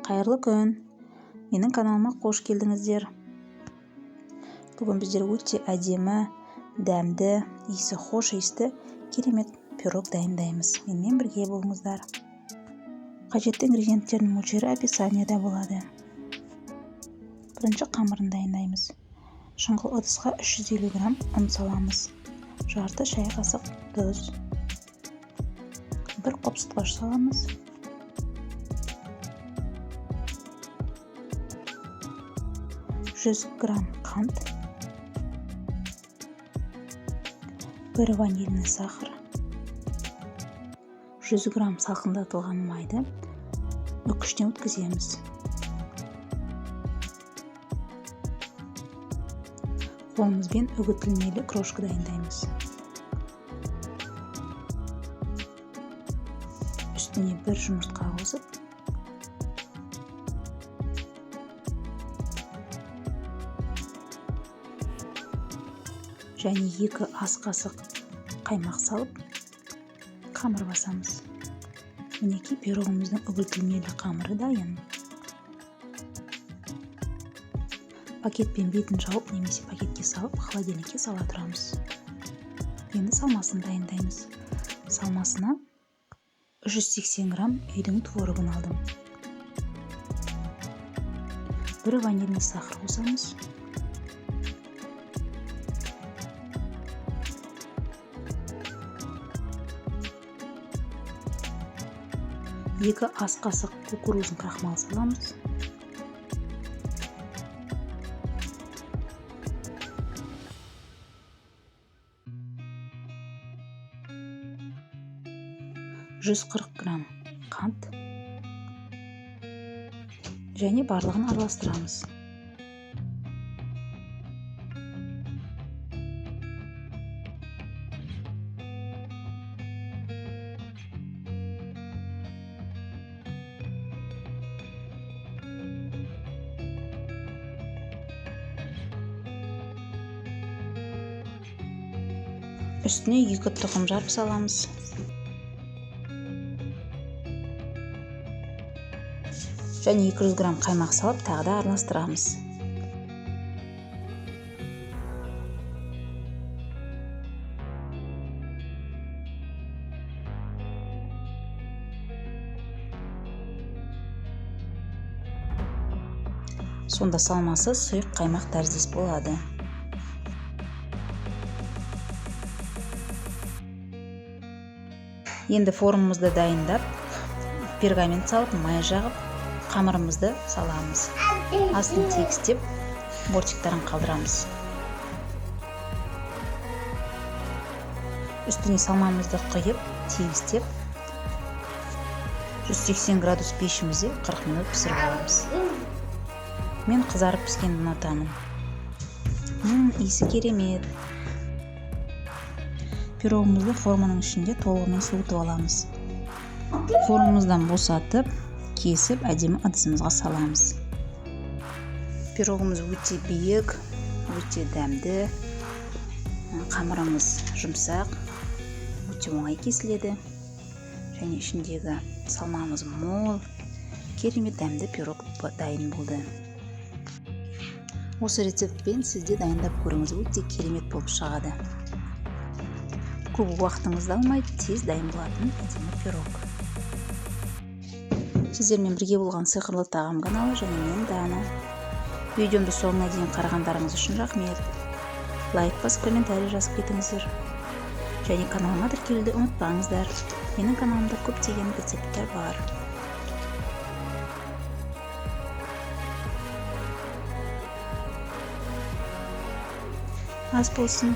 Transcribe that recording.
Қайырлы күн. Менің каналыма қош келдіңіздер. Бүгін біздер өте әдемі, дәмді, иісі хош иісті керемет пирог дайындаймыз. Менімен бірге болыңыздар. Қажетті ингредиенттердің мөлшері описанияда болады. Бірінші қамырын дайындаймыз. Шұңғыл ыдысқа 350 грамм ұн саламыз. Жарты шай қасық тұз. Бір қопсытқыш саламыз. 100 грамм қант, 1 ванильный сахар, 100 грамм салқындатылған майды үкіштен өткіземіз. Қолымызбен үгітілмелі крошка дайындаймыз. Үстіне 1 жұмыртқа қосып, және 2 ас қасық қаймақ салып, қамыр басамыз. Мінекей пирогымыздың үгітілмелі қамыры дайын. Пакетпен бетін жауып немесе пакетке салып, холодильникке сала тұрамыз. Енді салмасын дайындаймыз. Салмасына 380 грамм үйдің творогын алдым. 1 ванильный сахар қосамыз. 2 ас қасық кукурузный крахмал саламыз. «140 грамм қант және барлығын араластырамыз. Үстіне 2 тұқым жарып саламыз. Және 200 грамм қаймақ салып, тағы да араластырамыз. Сонда салмасы сұйық қаймақ тәріздес болады. Енді формамызды дайындап, пергамент салып, май жағып, қамырымызды саламыз. Астын тегістеп, бортиктарын қалдырамыз. Үстіне салмамызды құйып, тегістеп, 180 градус пешімізде 40 минут пісіріп аламыз. Мен қызарып піскенді ұнатамын. Иісі керемет. Пирогымызды форманың ішінде толығымен суытып аламыз. Формамыздан босатып, кесіп, әдемі ыдысымызға саламыз. Пирогымыз өте биік, өте дәмді. Қамырымыз жұмсақ, өте оңай кесіледі. Және ішіндегі салмамыз мол, керемет дәмді пирог дайын болды. Осы рецептпен сізде дайындап көріңіз, өте керемет болып шығады. Көп уақытыңызды алмайды, тез дайын болатын әдемі пирог. Сіздермен бірге болған сиқырлы тағам каналы және мен Дана. Видеомды соңына дейін қарағандарыңыз үшін рахмет. Лайк басып, комментарий жазып кетіңіздер. Және каналыма тіркелуді ұмытпаңыздар. Менің каналымда көптеген рецепттер бар. Ас болсын.